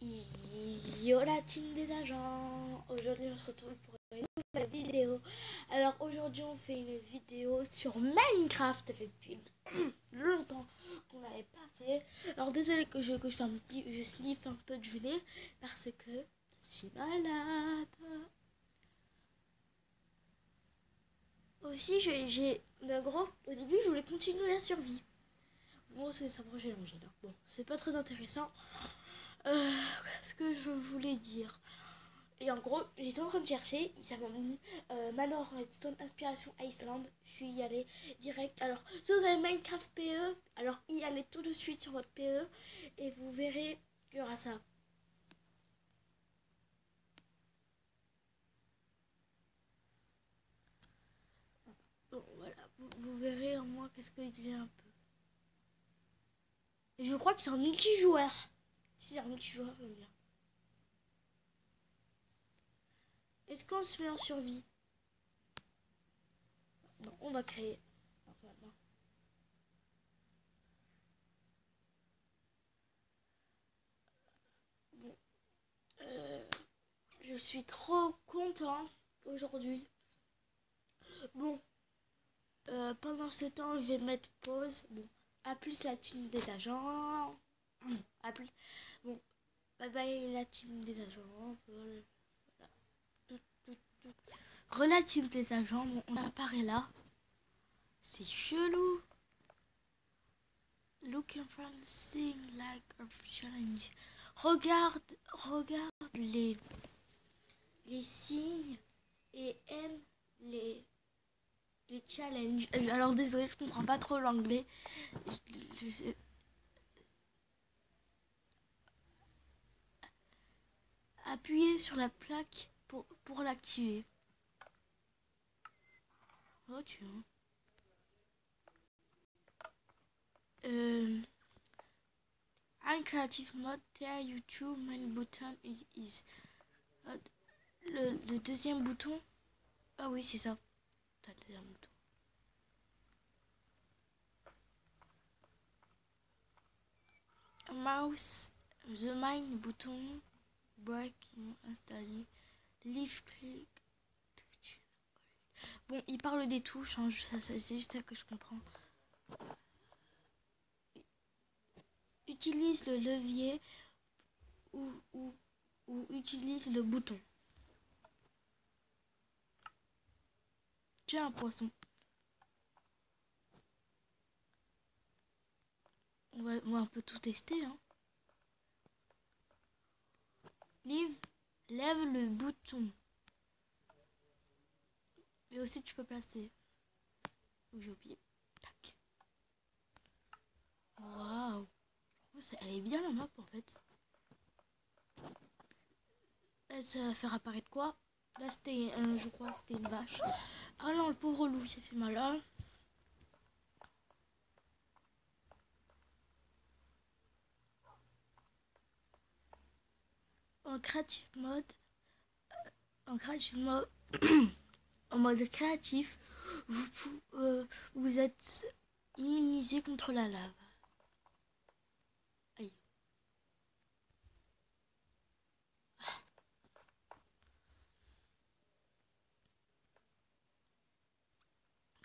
Yo la team des agents, aujourd'hui on se retrouve pour une nouvelle vidéo. Alors aujourd'hui on fait une vidéo sur Minecraft, ça fait depuis longtemps qu'on l'avait pas fait. Alors désolé que je fais je sniffe un peu de nez parce que je suis malade. Aussi j'ai un gros, au début je voulais continuer la survie. Bon c'est ça projet l'engine. Bon c'est pas très intéressant. Ce que je voulais dire. Et en gros, j'étais en train de chercher, ça m'a mis Manor Redstone Inspiration Iceland. Je suis y allée direct. Alors, si vous avez Minecraft PE, alors y allez tout de suite sur votre PE et vous verrez qu'il y aura ça. Bon, voilà, vous verrez en moi qu'est-ce qu'il y a un peu. Et je crois que c'est un multijoueur. Si c'est un multijoueur, j'aime bien. Est-ce qu'on se met en survie? Non, on va créer. Normalement. Bon. Je suis trop content aujourd'hui. Bon. Pendant ce temps, je vais mettre pause. Bon. À plus la team des agents. À plus. Bon. Bye bye la team des agents. Voilà. Relative des agents. Bon, on apparaît là. C'est chelou. Looking from thing like a challenge. Regarde les signes et aime les challenges. Alors désolé, je comprends pas trop l'anglais. Je sais. Appuyez sur la plaque pour l'activer. Oh tiens. Un creative mode, YouTube main button is. Le deuxième bouton. Ah oui, c'est ça. Le deuxième bouton. Mouse, the main bouton, break, installé, leave click. Bon, il parle des touches, hein, c'est juste ça que je comprends. Utilise le levier ou utilise le bouton. Tiens, un poisson. On va un peu tout tester. Hein. Lève le bouton. Et aussi, tu peux placer. J'ai oublié. Tac. Waouh. Elle est bien la map en fait. Là, ça va faire apparaître quoi? Là, c'était, je crois, c'était une vache. Ah non, le pauvre loup, il s'est fait mal. Hein. En creative mode, en mode créatif, vous êtes immunisé contre la lave. Aïe.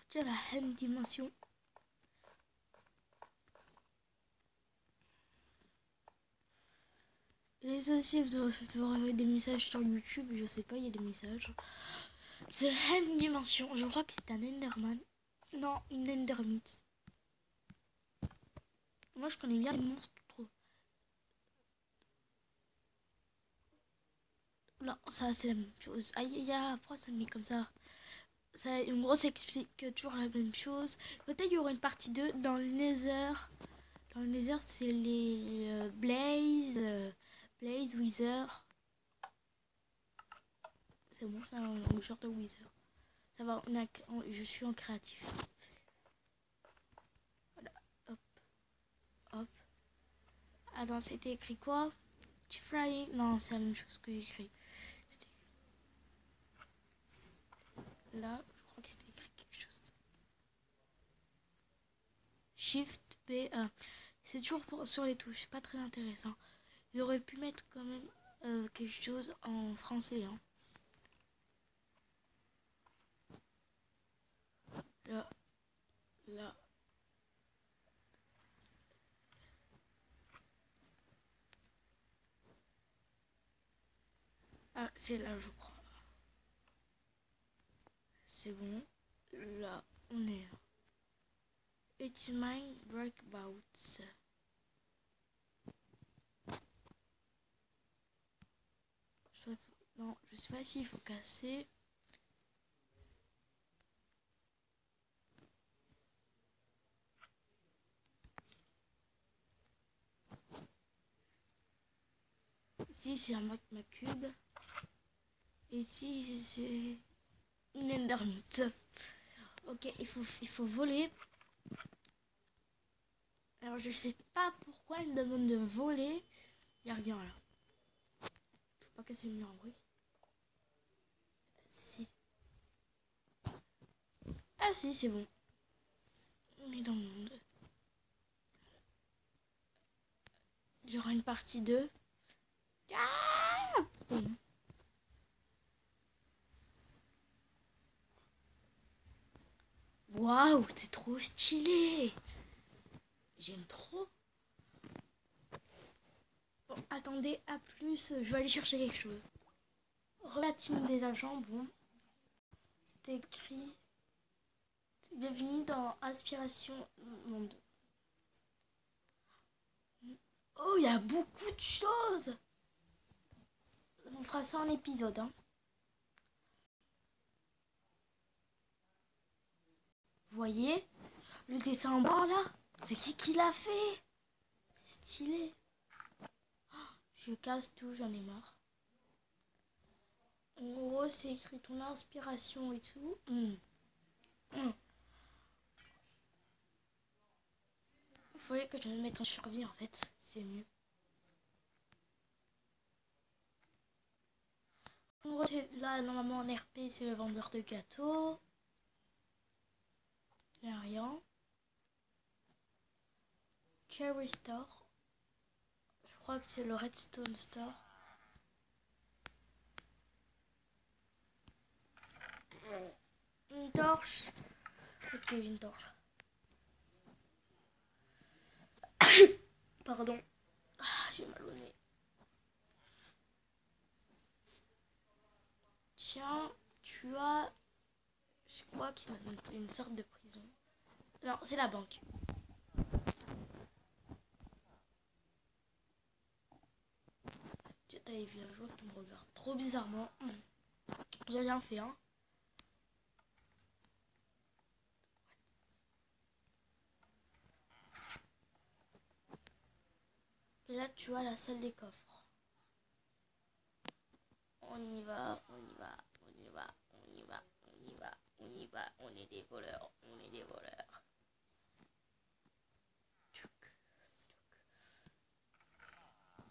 Tiens, la haine dimension. Les aussi, vous devrez des messages sur YouTube, je sais pas, il y a des messages. C'est haine dimension, je crois que c'est un Enderman. Non, une Endermite. Moi, je connais bien les monstres trop. Non, ça, c'est la même chose. Aïe, pourquoi ça me met comme ça? Ça, en gros, ça explique toujours la même chose. Peut-être il y aura une partie 2 dans le Nether. Dans le Nether, c'est les Blaze Wither. C'est bon, c'est un genre de Wither. Ça va, je suis en créatif. Voilà, hop, hop. Attends, c'était écrit quoi? Flying. Non, c'est la même chose que j'ai écrit. Là, je crois que c'était écrit quelque chose. Shift P1. C'est toujours sur les touches, c'est pas très intéressant. Ils auraient pu mettre quand même quelque chose en français. Hein. Là, là. Ah, c'est là, je crois. C'est bon. Là, on est. It's mine breakabouts. Non, je sais pas s'il faut casser. Ici, c'est un magma cube. Ici, c'est une endermite. Ok, il faut voler. Alors, je sais pas pourquoi il me demande de voler. Il n'y a rien là. Faut pas casser le mur en briques. Si. Ah si, c'est bon. On est dans le monde. Il y aura une partie 2. Ah bon. Waouh, c'est trop stylé. J'aime trop. Bon, attendez, à plus. Je vais aller chercher quelque chose. Relative des agents, bon. C'est écrit. Bienvenue dans Inspiration Monde. Oh, il y a beaucoup de choses. On fera ça en épisode. Hein. Vous voyez le dessin en bas là? C'est qui l'a fait? C'est stylé. Oh, je casse tout, j'en ai marre. En gros, c'est écrit ton inspiration et tout. Il fallait que je me mette en survie en fait. C'est mieux. En gros, là, normalement en RP, c'est le vendeur de gâteaux. Il n'y a rien. Cherry Store. Je crois que c'est le Redstone Store. Une torche. Ok, une torche. Pardon. Ah, j'ai mal au nez. Tiens, tu as... Je crois que c'est une sorte de prison. Non, c'est la banque. T'as les villageois qui me regardent trop bizarrement. J'ai rien fait, hein. Et là, tu as la salle des coffres. On y va, on y va, on y va, on y va, on y va, on y va. On est des voleurs, on est des voleurs.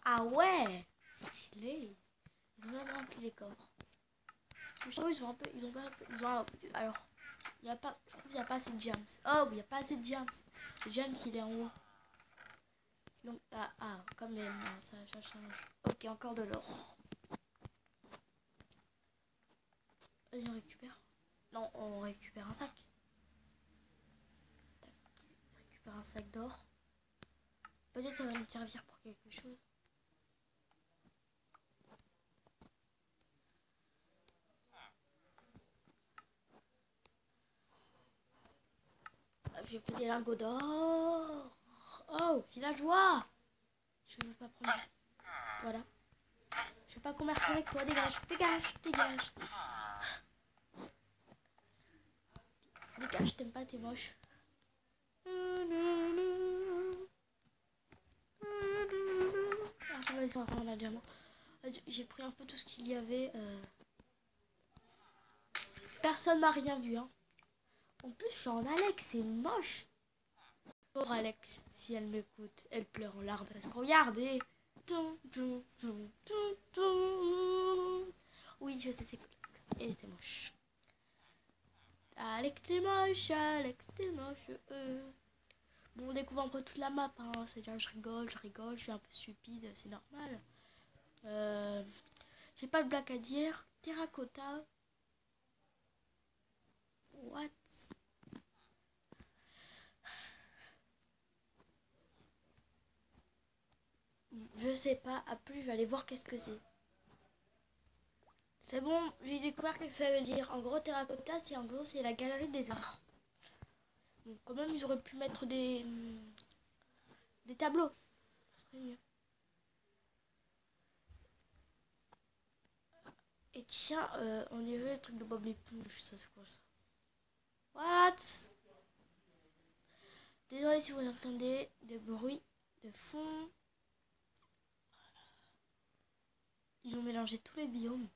Ah ouais, stylé. Ils ont même rempli les coffres. Je trouve ils ont un peu, alors, il y a pas, je trouve qu'il n'y a pas assez de gems. Oh, il n'y a pas assez de gems. Le gems, il est en haut. Donc, quand même, non, ça change. Ok, encore de l'or. Vas-y, on récupère. Non, on récupère un sac. Tac. On récupère un sac d'or. Peut-être ça va nous servir pour quelque chose. J'ai pris des lingots d'or. Oh, villageois. Je veux pas prendre. Voilà. Je veux pas commercer avec toi. Dégage, dégage, dégage. Dégage, t'aimes pas, t'es moche. Vas-y, on va prendre un diamant. J'ai pris un peu tout ce qu'il y avait. Personne n'a rien vu. Hein. En plus, je suis en Alex, c'est moche. Pour Alex, si elle m'écoute, elle pleure en larmes parce que regardez. Oui, je sais, c'est cool. Et c'est moche. Alex, t'es moche, Alex, t'es moche. Bon, on découvre un peu toute la map, hein. C'est-à-dire, je rigole, je suis un peu stupide, c'est normal. J'ai pas de blague à dire. Terracotta. What? Je sais pas. Après, je vais aller voir qu'est-ce que c'est. C'est bon, j'ai découvert ce que ça veut dire. En gros, terracotta, c'est la galerie des arts. Donc, quand même, ils auraient pu mettre des tableaux. Ça serait mieux. Et tiens, on dirait le truc de Bob l'éponge. Ça, c'est quoi ça? What? Désolé si vous entendez des bruits de fond. Ils ont mélangé tous les biomes.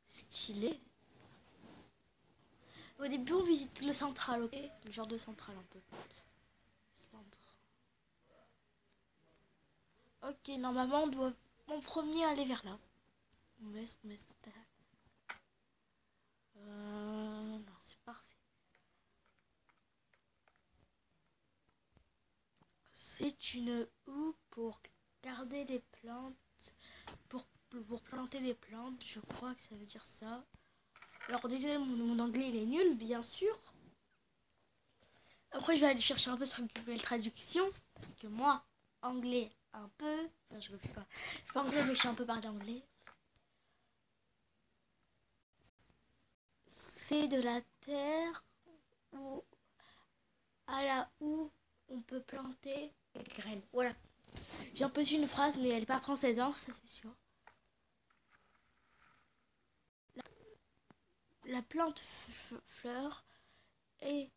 Stylé. Au début, on visite le central, ok? Le genre de central un peu. Centre. Ok, normalement, on doit en premier aller vers là. On laisse. Non, c'est parfait. C'est une houe pour garder les plantes. Pour planter les plantes, je crois que ça veut dire ça. Alors désolé, mon anglais il est nul, bien sûr. Après je vais aller chercher un peu sur Google Traduction. Parce que moi, anglais un peu. Non, je suis pas anglais, mais je sais un peu parler anglais. C'est de la terre où, où on peut planter des graines. Voilà. J'ai un peu su une phrase, mais elle n'est pas française, hein, ça c'est sûr. La plante fleur et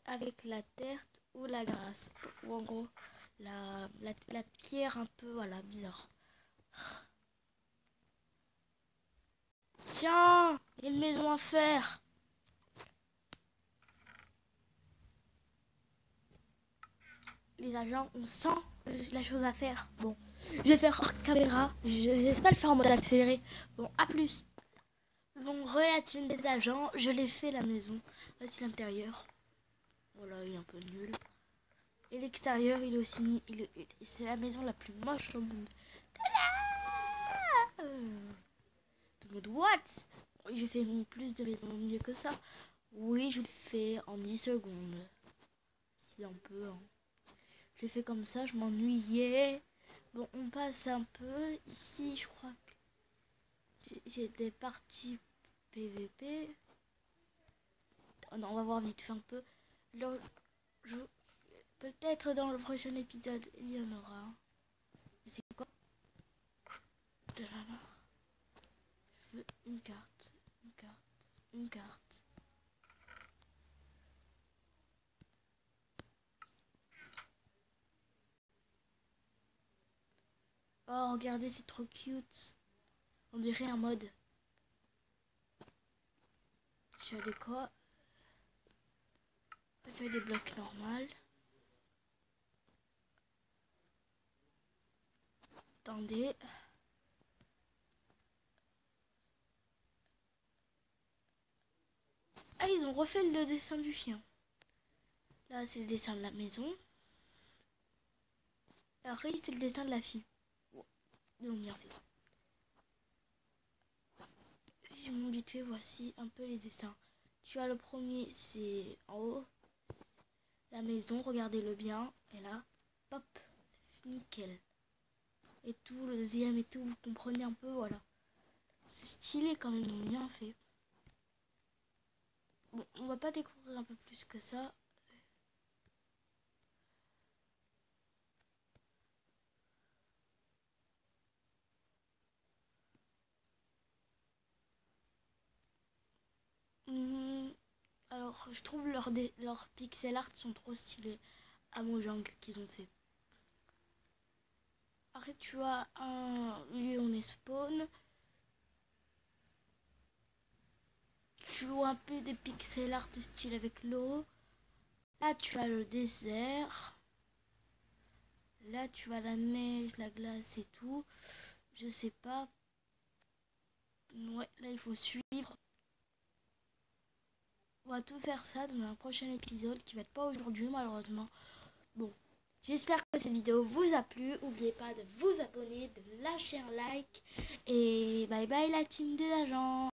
avec la terre ou la grasse. Ou en gros, la pierre un peu, voilà, bizarre. Tiens, il y a une maison à faire. Les agents, on sent la chose à faire. Bon, je vais faire hors caméra. Je laisse pas le faire en mode accéléré. Bon, à plus. Bon, relative des agents, je l'ai fait la maison. Voici l'intérieur. Voilà, il est un peu nul. Et l'extérieur, il est aussi... c'est la maison la plus moche au monde. Tout le monde, what? J'ai fait plus de maisons mieux que ça. Oui, je le fais en 10 secondes. Si un peu, hein. Je l'ai fait comme ça, je m'ennuyais. Bon, on passe un peu. Ici, je crois que c'est des parties PVP. Non, on va voir vite fait un peu. Peut-être dans le prochain épisode, il y en aura. C'est quoi? Je veux une carte. Une carte. Oh, regardez, c'est trop cute. On dirait un mode. Je vais quoi? Je fais des blocs normales. Attendez. Ah, ils ont refait le dessin du chien. Là, c'est le dessin de la maison. Après, c'est le dessin de la fille. Oh, ils ont bien fait. Si je monte vite fait, voici un peu les dessins. Tu as le premier, c'est en haut. La maison, regardez-le bien. Et là, hop, nickel. Et tout, le deuxième et tout, vous comprenez un peu, voilà. C'est stylé quand même, ils ont bien fait. Bon, on va pas découvrir un peu plus que ça. Alors, je trouve leurs pixel art sont trop stylés à Mojang qu'ils ont fait. Après, tu as un lieu où on est spawn. Tu vois un peu des pixel art de style avec l'eau. Là, tu as le désert. Là, tu as la neige, la glace et tout. Je sais pas. Ouais, là, il faut suivre. On va tout faire ça dans un prochain épisode qui va être pas aujourd'hui malheureusement. Bon, j'espère que cette vidéo vous a plu. N'oubliez pas de vous abonner, de lâcher un like. Et bye bye la team des agents.